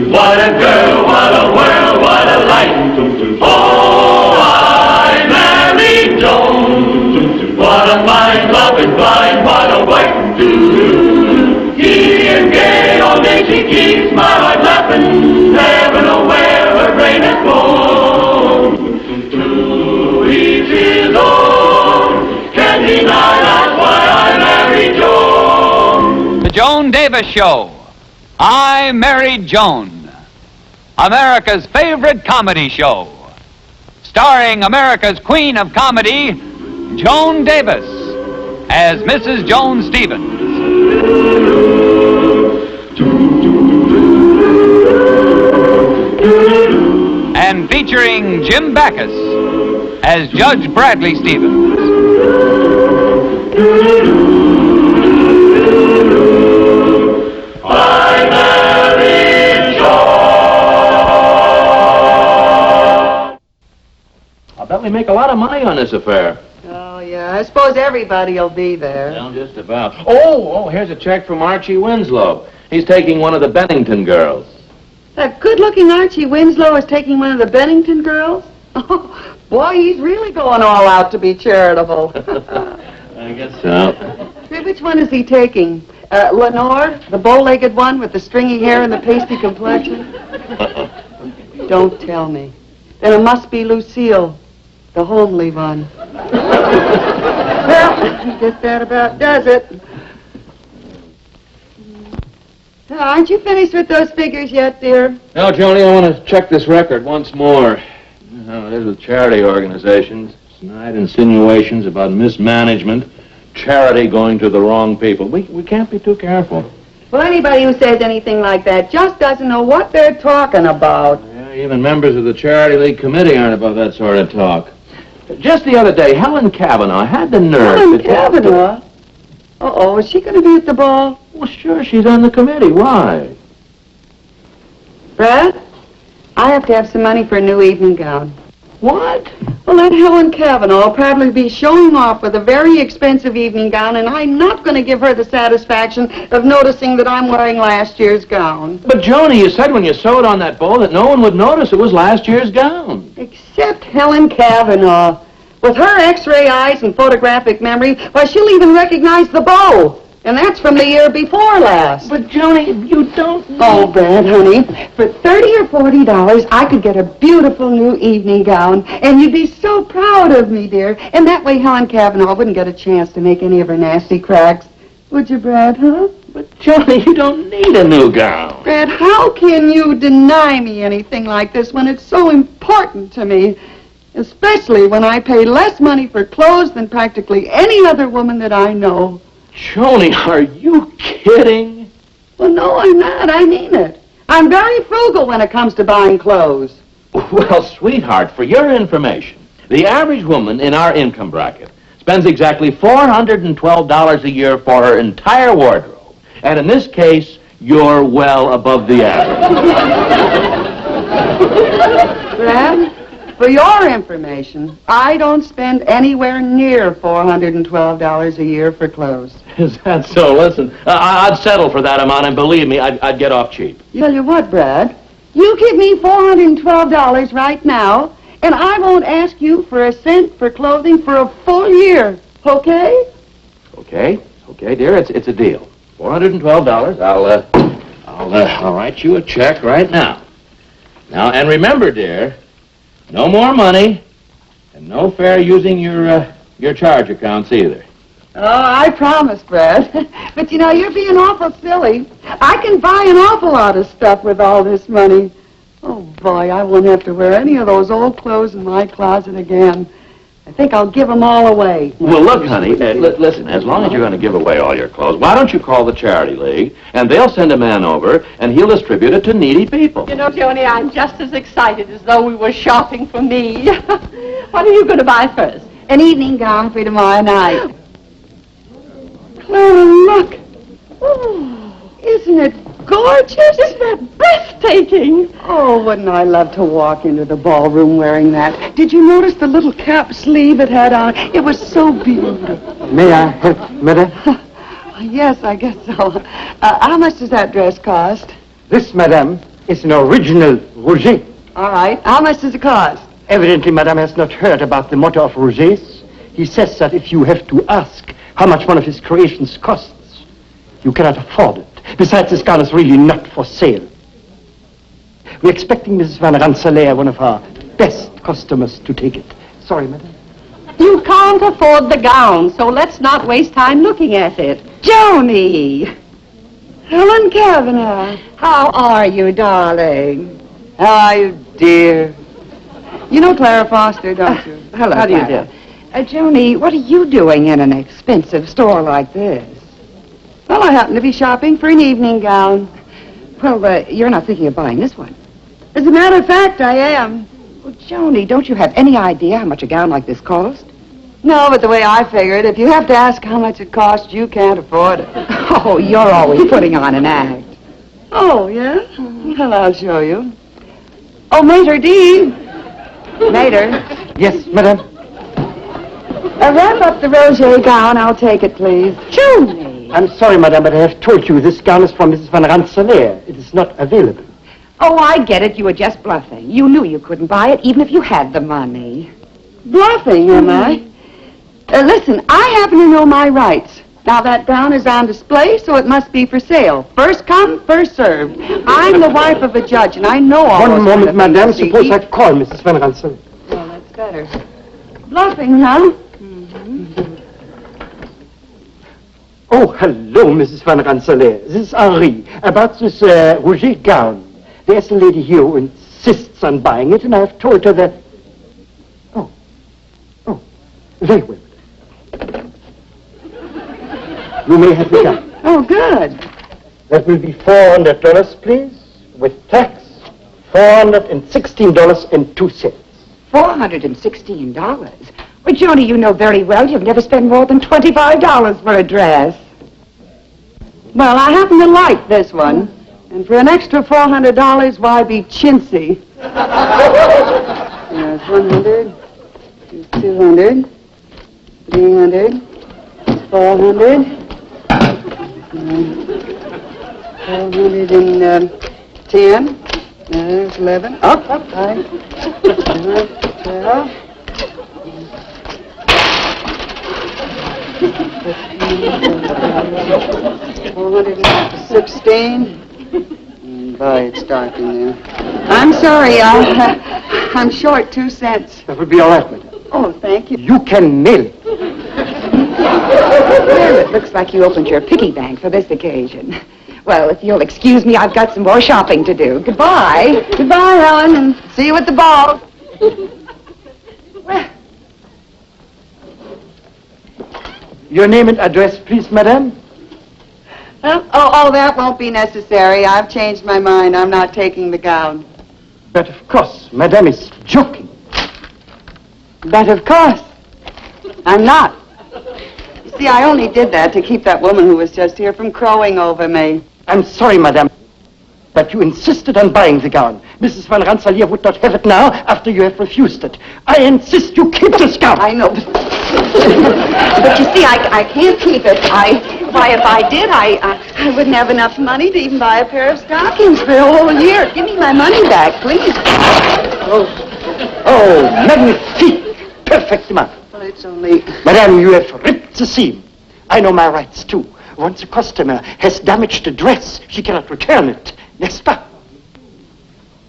What a girl, what a world, what a life. Oh, I married Joan. What a fine, loving, blind, what a wife. Giddy and gay, all day she keeps my heart laughing. Never know where her brain has gone. To each his own. Can't deny that's why I married Joan. The Joan Davis Show. I Married Joan. America's favorite comedy show. Starring America's Queen of Comedy, Joan Davis, as Mrs. Joan Stevens. And featuring Jim Backus as Judge Bradley Stevens. I married Joan. I'll bet we make a lot of money on this affair. Oh, yeah. I suppose everybody will be there. Well, just about. Oh, here's a check from Archie Winslow. He's taking one of the Bennington girls. That good-looking Archie Winslow is taking one of the Bennington girls? Oh, boy, he's really going all out to be charitable. I guess so. Hey, which one is he taking? Lenore, the bow-legged one with the stringy hair and the pasty complexion? Don't tell me. Then it must be Lucille, the homely one. Well, I guess that about does it. Aren't you finished with those figures yet, dear? No, Joni, I want to check this record once more. You know how it is with charity organizations. Snide insinuations about mismanagement, charity going to the wrong people. We can't be too careful. Well, anybody who says anything like that just doesn't know what they're talking about. Yeah, even members of the Charity League Committee aren't above that sort of talk. Just the other day, Helen Cavanaugh had the nerve Helen to... Cavanaugh? Uh-oh, is she going to be at the ball? Well, sure, she's on the committee. Why? Brad, I have to have some money for a new evening gown. What? Well, that Helen Cavanaugh will probably be showing off with a very expensive evening gown, and I'm not going to give her the satisfaction of noticing that I'm wearing last year's gown. But, Joni, you said when you sewed on that bow that no one would notice it was last year's gown. Except Helen Cavanaugh. With her x-ray eyes and photographic memory, why, she'll even recognize the bow. And that's from the year before last. But, Joni, you don't know. Oh, Brad, honey, for $30 or $40, I could get a beautiful new evening gown, and you'd be so proud of me, dear. And that way Helen Cavanaugh wouldn't get a chance to make any of her nasty cracks. Would you, Brad, huh? But, Joni, you don't need a new gown. Brad, how can you deny me anything like this when it's so important to me? Especially when I pay less money for clothes than practically any other woman that I know. Joni, are you kidding? Well, no, I'm not. I mean it. I'm very frugal when it comes to buying clothes. Well, sweetheart, for your information, the average woman in our income bracket spends exactly $412 a year for her entire wardrobe. And in this case, you're well above the average. Brad, for your information, I don't spend anywhere near $412 a year for clothes. Is that so? Listen, I'd settle for that amount, and believe me, I'd get off cheap. Tell you what, Brad, you give me $412 right now, and I won't ask you for a cent for clothing for a full year, okay? Okay, dear, it's a deal. $412. I'll write you a check right now. Now, and remember, dear, no more money, and no fair using your charge accounts either. Oh, I promise, Brad. But, you know, you're being awful silly. I can buy an awful lot of stuff with all this money. Oh, boy, I won't have to wear any of those old clothes in my closet again. I think I'll give them all away. Well, look, honey, listen, as long as you're going to give away all your clothes, why don't you call the Charity League, and they'll send a man over, and he'll distribute it to needy people. You know, Joni, I'm just as excited as though we were shopping for me. What are you going to buy first? An evening gown for tomorrow night. Clara, look. Oh, isn't it gorgeous? Isn't that breathtaking? Oh, wouldn't I love to walk into the ballroom wearing that? Did you notice the little cap sleeve it had on? It was so beautiful. May I help, madam? Yes, I guess so. How much does that dress cost? This, madam, is an original Rouget. All right. How much does it cost? Evidently, Madame has not heard about the motto of Rouget's. He says that if you have to ask how much one of his creations costs, you cannot afford it. Besides, this gown is really not for sale. We're expecting Mrs. Van Rensselaer, one of our best customers, to take it. Sorry, Madame. You can't afford the gown, so let's not waste time looking at it. Joni! Helen Kavanagh. How are you, darling? How are you, dear? You know Clara Foster, don't you? Hello, How do you Clara. do? Joni, what are you doing in an expensive store like this? Well, I happen to be shopping for an evening gown. Well, you're not thinking of buying this one. As a matter of fact, I am. Well, Joni, don't you have any idea how much a gown like this costs? No, but the way I figure it, if you have to ask how much it costs, you can't afford it. Oh, you're always putting on an act. Oh, yeah? Well, I'll show you. Oh, Mater D. Mater. Yes, Madame. Wrap up the rosé gown. I'll take it, please. Joni! I'm sorry, Madame, but I have told you this gown is from Mrs. Van Rensselaer. It is not available. Oh, I get it. You were just bluffing. You knew you couldn't buy it, even if you had the money. Bluffing, am I? Listen, I happen to know my rights. Now, that gown is on display, so it must be for sale. First come, first served. I'm the wife of a judge, and I know all One those moment, kind of things, Madame. see? Suppose I call Mrs. Van Rensselaer. Well, that's better. Bluffing, huh? Oh, hello, Mrs. Van Rensselaer. This is Henri. About this Rouget gown. There's a lady here who insists on buying it, and I have told her that... Oh, very well. You may have the gown. Oh, good. That will be $400, please, with tax. $416.02. $416? Well, Joni, you know very well you've never spent more than $25 for a dress. Well, I happen to like this one. And for an extra $400, why be chintzy? Yes, 100, 200, 300, 400, 410, there's 11, up, 5, 12, 416. Boy, it's dark in there. I'm sorry, I'm short 2 cents. That will be all right, Madame. Oh, thank you. You can mail it. Well, it looks like you opened your piggy bank for this occasion. Well, if you'll excuse me, I've got some more shopping to do. Goodbye. Goodbye, Helen, and see you at the ball. Your name and address, please, Madame. Oh, that won't be necessary. I've changed my mind. I'm not taking the gown. But of course, Madame is joking. But of course, I'm not. You see, I only did that to keep that woman who was just here from crowing over me. I'm sorry, Madame, but you insisted on buying the gown. Mrs. Van Rensselaer would not have it now after you have refused it. I insist you keep this gown. I know, but you see, I can't keep it. Why, if I did, I wouldn't have enough money to even buy a pair of stockings for a whole year. Give me my money back, please. Oh, magnifique. Perfectement. Well, it's only... Madame, you have ripped the seam. I know my rights, too. Once a customer has damaged a dress, she cannot return it. N'est-ce pas?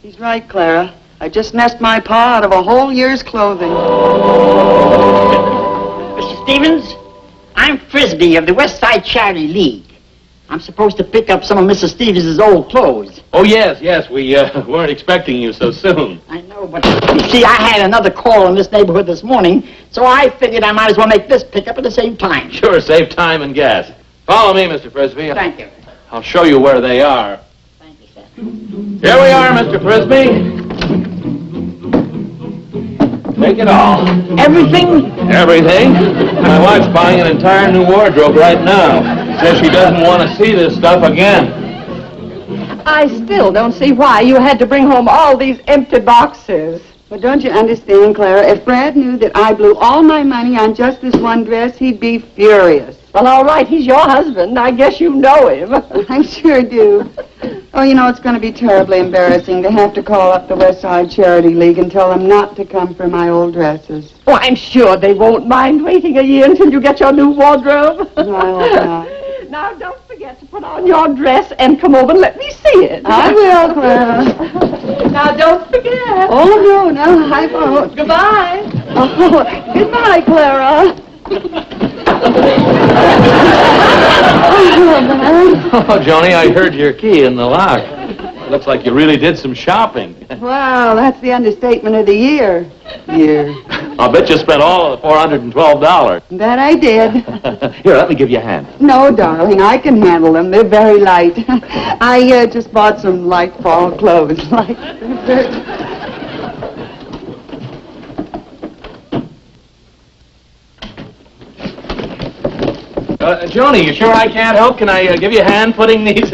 He's right, Clara. I just messed my paw out of a whole year's clothing. Mr. Stevens, I'm Frisbee of the West Side Charity League. I'm supposed to pick up some of Mrs. Stevens' old clothes. Oh, yes, we weren't expecting you so soon. I know, but you see, I had another call in this neighborhood this morning, so I figured I might as well make this pickup at the same time. Sure, save time and gas. Follow me, Mr. Frisbee. Thank you. I'll show you where they are. Thank you, sir. Here we are, Mr. Frisbee. Take it all. Everything? Everything. My wife's buying an entire new wardrobe right now. Says she doesn't want to see this stuff again. I still don't see why you had to bring home all these empty boxes. But don't you understand, Clara? If Brad knew that I blew all my money on just this one dress, he'd be furious. Well, all right, he's your husband. I guess you know him. I sure do. Oh, you know, it's going to be terribly embarrassing to have to call up the West Side Charity League and tell them not to come for my old dresses. Oh, I'm sure they won't mind waiting a year until you get your new wardrobe. No, I hope not. Now, don't forget to put on your dress and come over and let me see it. I will, Clara. Now, don't forget. Oh, no, I won't. Goodbye. Oh, goodbye, Clara. Oh, Joni, I heard your key in the lock. Looks like you really did some shopping. Wow, that's the understatement of the year. I'll bet you spent all of the $412. That I did. Here, let me give you a hand. No, darling, I can handle them. They're very light. I just bought some light fall clothes. Joni, you sure I can't help? Can I give you a hand putting these...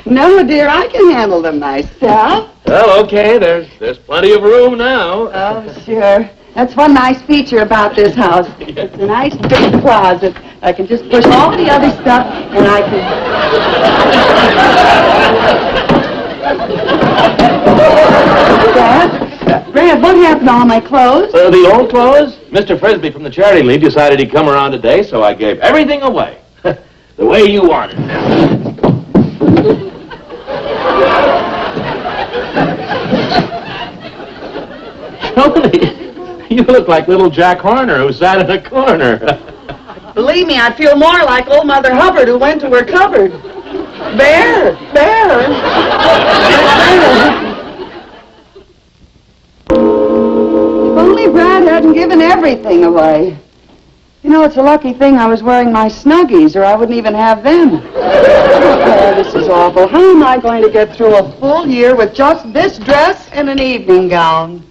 No, dear, I can handle them myself. Well, okay, there's plenty of room now. Oh, sure. That's one nice feature about this house. It's a nice big closet. I can just push all the other stuff, and I can... Brad, what happened to all my clothes? The old clothes? Mr. Frisbee from the Charity League decided he'd come around today, so I gave everything away. The way you wanted it. Joni, you look like little Jack Horner who sat in a corner. Believe me, I feel more like old Mother Hubbard who went to her cupboard. Bear! If only Brad hadn't given everything away. You know, it's a lucky thing I was wearing my Snuggies, or I wouldn't even have them. Oh, this is awful. How am I going to get through a full year with just this dress and an evening gown?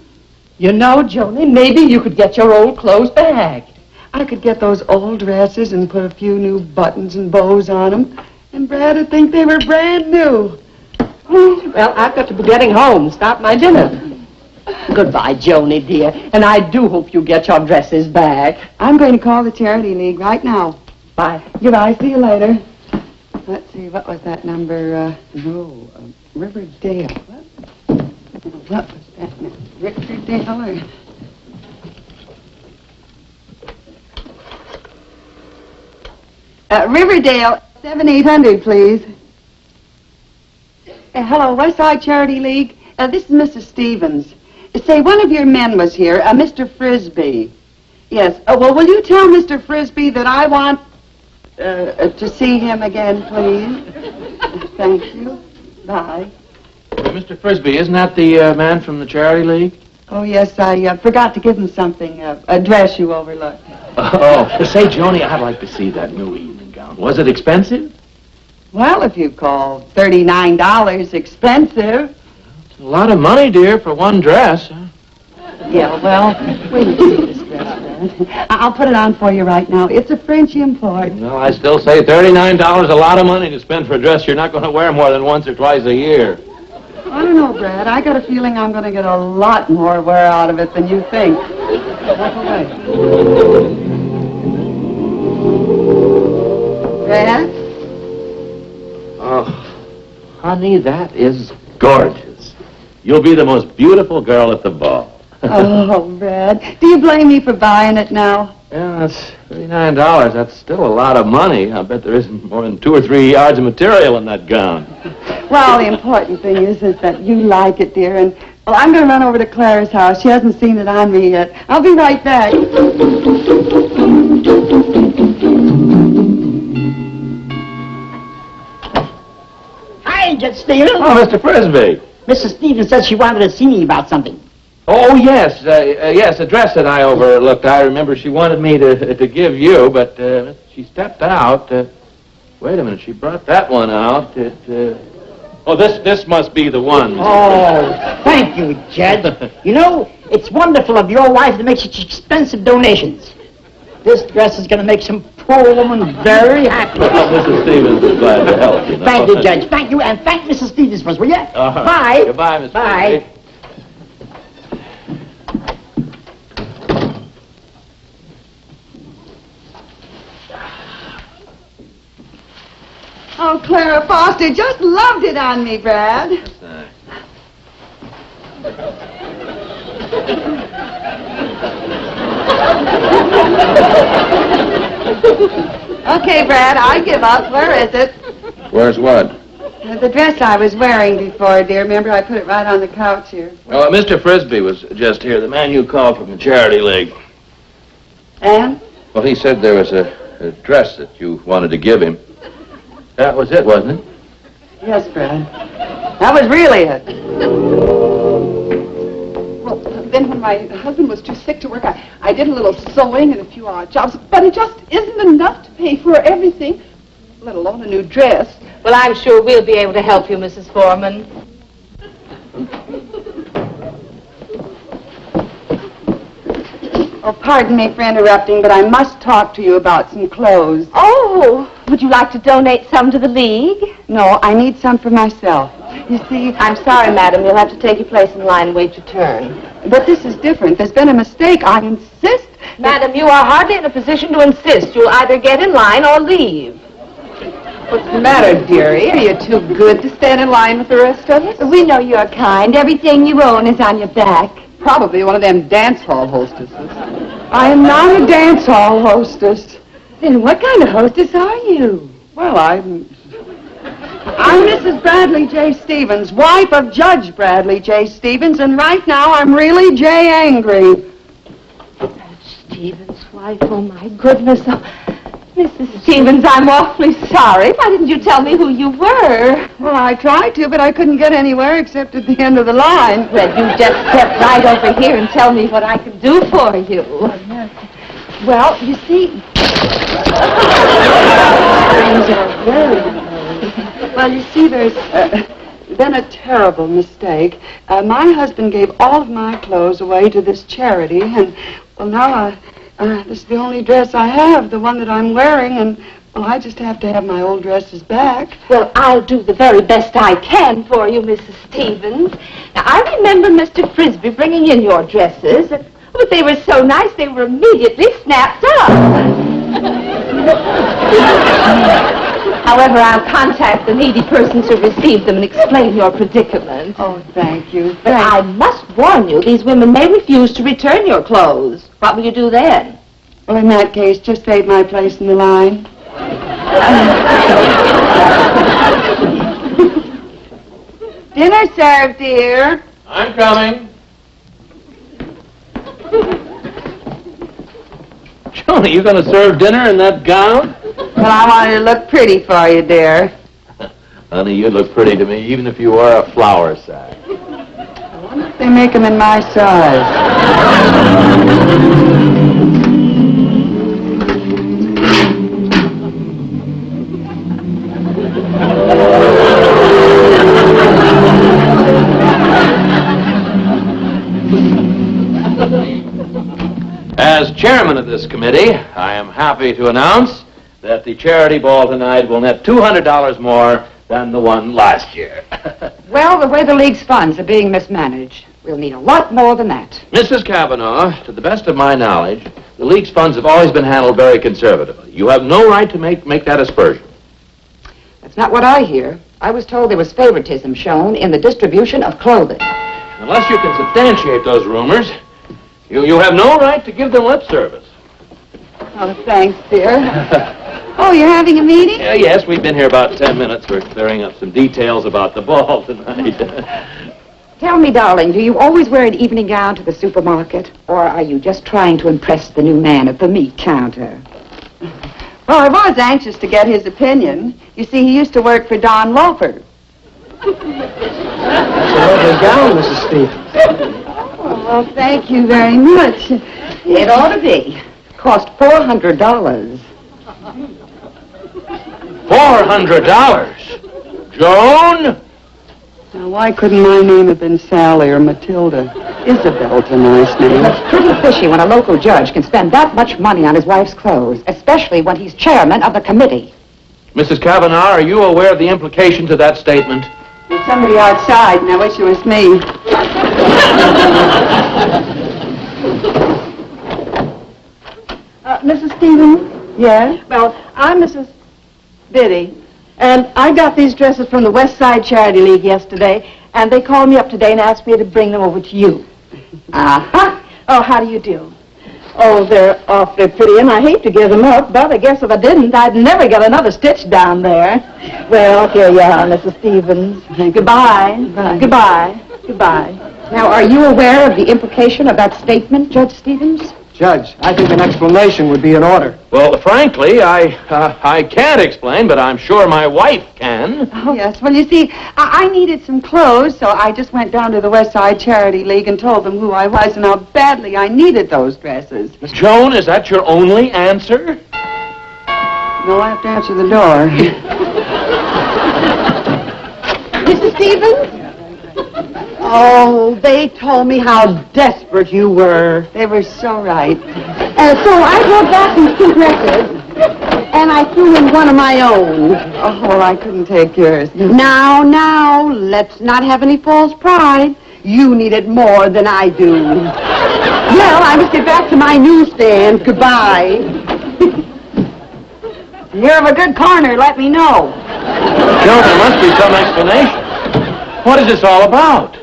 You know, Joni, maybe you could get your old clothes back. I could get those old dresses and put a few new buttons and bows on them, and Brad would think they were brand new. Well, I've got to be getting home. Stop my dinner. Goodbye, Joni, dear. And I do hope you get your dresses back. I'm going to call the Charity League right now. Bye. Goodbye. See you later. Let's see, what was that number? Riverdale. What was that now? Riverdale or... Riverdale, 7-800, please. Hello, West Side Charity League. This is Mrs. Stevens. Say, one of your men was here, Mr. Frisbee. Yes. Well, will you tell Mr. Frisbee that I want to see him again, please? Thank you. Bye. Mr. Frisbee, isn't that the man from the Charity League? Oh, yes, I forgot to give him something, a dress you overlooked. Oh, say, Joni, I'd like to see that new evening gown. Was it expensive? Well, if you call $39 expensive. It's a lot of money, dear, for one dress. Huh? Yeah, well, wait and see this dress, Brad. I'll put it on for you right now. It's a French import. Well, I still say $39 a lot of money to spend for a dress you're not going to wear more than once or twice a year. I don't know, Brad. I got a feeling I'm going to get a lot more wear out of it than you think. Walk away. Brad? Oh, honey, that is gorgeous. You'll be the most beautiful girl at the ball. Oh, Brad. Do you blame me for buying it now? Yeah, that's $39. That's still a lot of money. I bet there isn't more than 2 or 3 yards of material in that gown. Well, the important thing is that you like it, dear. And, well, I'm going to run over to Clara's house. She hasn't seen it on me yet. I'll be right back. Hi, Judge Stevens. Oh, Mr. Frisbee. Mrs. Stevens said she wanted to see me about something. Oh, yes. Yes, a dress that I overlooked. I remember she wanted me to give you, but she stepped out. Wait a minute. She brought that one out. Oh, this must be the one. Oh, thank you, Judge. You know, it's wonderful of your wife to make such expensive donations. This dress is going to make some poor woman very happy. Well, Mrs. Stevens is glad to help you. Thank you, Judge. Thank you, and thank Mrs. Stevens first, will you? Bye. Goodbye, Mr. Bye. Frisbee. Oh, Clara Foster just loved it on me, Brad. Okay, Brad, I give up. Where is it? Where's what? The dress I was wearing before, dear. Remember, I put it right on the couch here. Oh, Mr. Frisbee was just here, the man you called from the Charity League. And? Well, he said there was a dress that you wanted to give him. That was it, wasn't it? Yes, Brad. That was really it. Well, then when my husband was too sick to work, I did a little sewing and a few odd jobs, but it just isn't enough to pay for everything, let alone a new dress. Well, I'm sure we'll be able to help you, Mrs. Foreman. Oh, pardon me for interrupting, but I must talk to you about some clothes. Oh, would you like to donate some to the League? No, I need some for myself. You see, I'm sorry, madam. You'll have to take your place in line and wait your turn. but this is different. There's been a mistake. I insist. Madam, you are hardly in a position to insist. You'll either get in line or leave. What's the matter, dearie? Are you too good to stand in line with the rest of us? We know you're kind. Everything you own is on your back. Probably one of them dance hall hostesses. I am not a dance hall hostess. Then what kind of hostess are you? Well, I'm Mrs. Bradley J. Stevens, wife of Judge Bradley J. Stevens, and right now I'm really J. angry. Stevens' wife, oh my goodness. Oh, Mrs. Stevens, I'm awfully sorry. Why didn't you tell me who you were? Well, I tried to, but I couldn't get anywhere except at the end of the line. Well, you just step right over here and tell me what I can do for you. Well, you see... Well, you see, there's been a terrible mistake. My husband gave all of my clothes away to this charity, and, well, now this is the only dress I have, the one that I'm wearing, and, well, I just have to have my old dresses back. Well, I'll do the very best I can for you, Mrs. Stevens. Now, I remember Mr. Frisbee bringing in your dresses, but they were so nice they were immediately snapped up. However, I'll contact the needy persons who received them and explain your predicament. Oh, thank you. But I must warn you, these women may refuse to return your clothes. What will you do then? Well, in that case, just save my place in the line. Dinner served, dear. I'm coming. Joan, are you going to serve dinner in that gown? Well, I wanted to look pretty for you, dear. Honey, you'd look pretty to me even if you wore a flour sack. I wonder if they make them in my size. As chairman of this committee, I am happy to announce that the charity ball tonight will net $200 more than the one last year. Well, the way the League's funds are being mismanaged, we'll need a lot more than that. Mrs. Kavanaugh, to the best of my knowledge, the League's funds have always been handled very conservatively. You have no right to make that aspersion. That's not what I hear. I was told there was favoritism shown in the distribution of clothing. Unless you can substantiate those rumors, you have no right to give them lip service. Oh, thanks, dear. Oh, you're having a meeting? Yes, we've been here about 10 minutes. We're clearing up some details about the ball tonight. Tell me, darling, do you always wear an evening gown to the supermarket? Or are you just trying to impress the new man at the meat counter? Well, I was anxious to get his opinion. You see, he used to work for Don Loafer. That's a lovely gown, Mrs. Stevens. Oh, well, thank you very much. It ought to be. Cost $400. $400? Joan? Now, why couldn't my name have been Sally or Matilda? Isabel's a nice name. It's pretty fishy when a local judge can spend that much money on his wife's clothes, especially when he's chairman of the committee. Mrs. Kavanaugh, are you aware of the implications of that statement? There's somebody outside, and I wish it was me. Mrs. Stevens? Yes? Well, I'm Mrs. Biddy. And I got these dresses from the West Side Charity League yesterday, and they called me up today and asked me to bring them over to you. Uh-huh. Oh, how do you do? Oh, they're awfully pretty, and I hate to give them up, but I guess if I didn't, I'd never get another stitch down there. Well, here you are, Mrs. Stevens. Goodbye. Goodbye. Goodbye. Now, are you aware of the implication of that statement, Judge Stevens? Judge, I think an explanation would be in order. Well, frankly, I can't explain, but I'm sure my wife can. Oh, yes. Well, you see, I needed some clothes, so I just went down to the West Side Charity League and told them who I was and how badly I needed those dresses. Joan, is that your only answer? No, I have to answer the door. Mrs. Stevens? Oh, they told me how desperate you were. They were so right. So I brought back these 2 dresses, and I threw in one of my own. Oh, well, I couldn't take yours. Now, let's not have any false pride. You need it more than I do. Well, I must get back to my newsstand. Goodbye. If you hear of a good corner, let me know. Joan, there must be some explanation. What is this all about?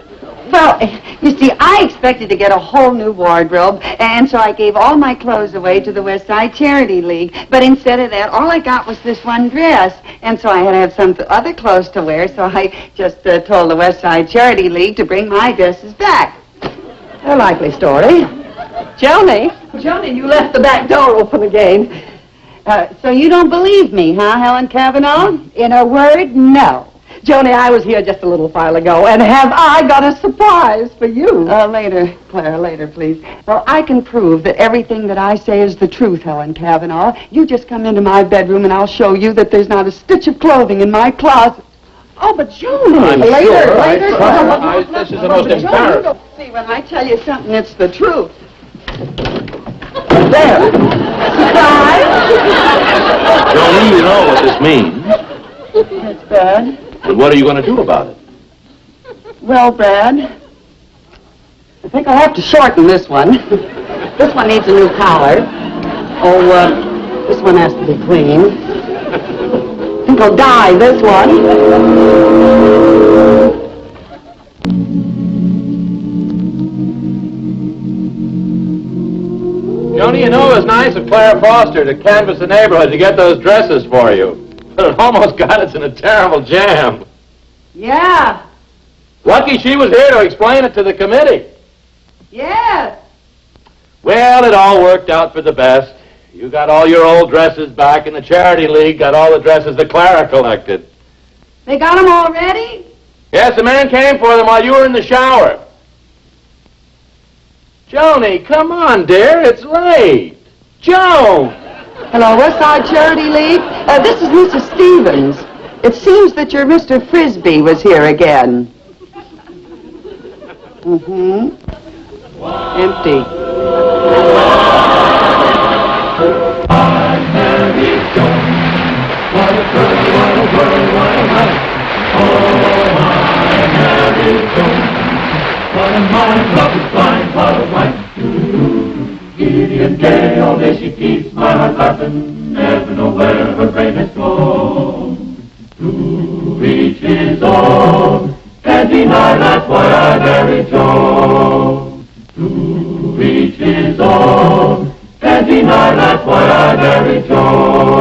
Well, you see, I expected to get a whole new wardrobe, and so I gave all my clothes away to the West Side Charity League. But instead of that, all I got was this one dress, and so I had to have some other clothes to wear, so I just told the West Side Charity League to bring my dresses back. A likely story. Joni, you left the back door open again. So you don't believe me, huh, Helen Cavanaugh? In a word, no. Joni, I was here just a little while ago, and have I got a surprise for you? Later, Clara, later, please. Well, I can prove that everything that I say is the truth, Helen Cavanaugh. You just come into my bedroom, and I'll show you that there's not a stitch of clothing in my closet. Oh, but Joni! I'm Later. This is the most embarrassing. You'll see when I tell you something, it's the truth. There. Surprise? Joan, you know what this means. That's bad. And what are you going to do about it? Well, Brad, I think I'll have to shorten this one. This one needs a new collar. Oh, this one has to be clean. I think I'll dye this one. Joni, you know it was nice of Clara Foster to canvass the neighborhood to get those dresses for you. But it almost got us in a terrible jam. Yeah. Lucky she was here to explain it to the committee. Yes. Well, it all worked out for the best. You got all your old dresses back, and the Charity League got all the dresses that Clara collected. They got them already? Yes, the man came for them while you were in the shower. Joni, come on, dear. It's late. Joan! Hello, West Side Charity League. This is Mrs. Stevens. It seems that your Mr. Frisbee was here again. Mm-hmm. Empty. I'm Mary Joan. What a girl, what a world, what a life. Oh, I'm Mary Joan. What a mind, love is blind, what a wife. Giddy and gay, all day she keeps my heart laughing. Never know where her brain has gone. To each his own. Can't deny that's why I married Joan. To each his own. Can't deny that's why I married Joan.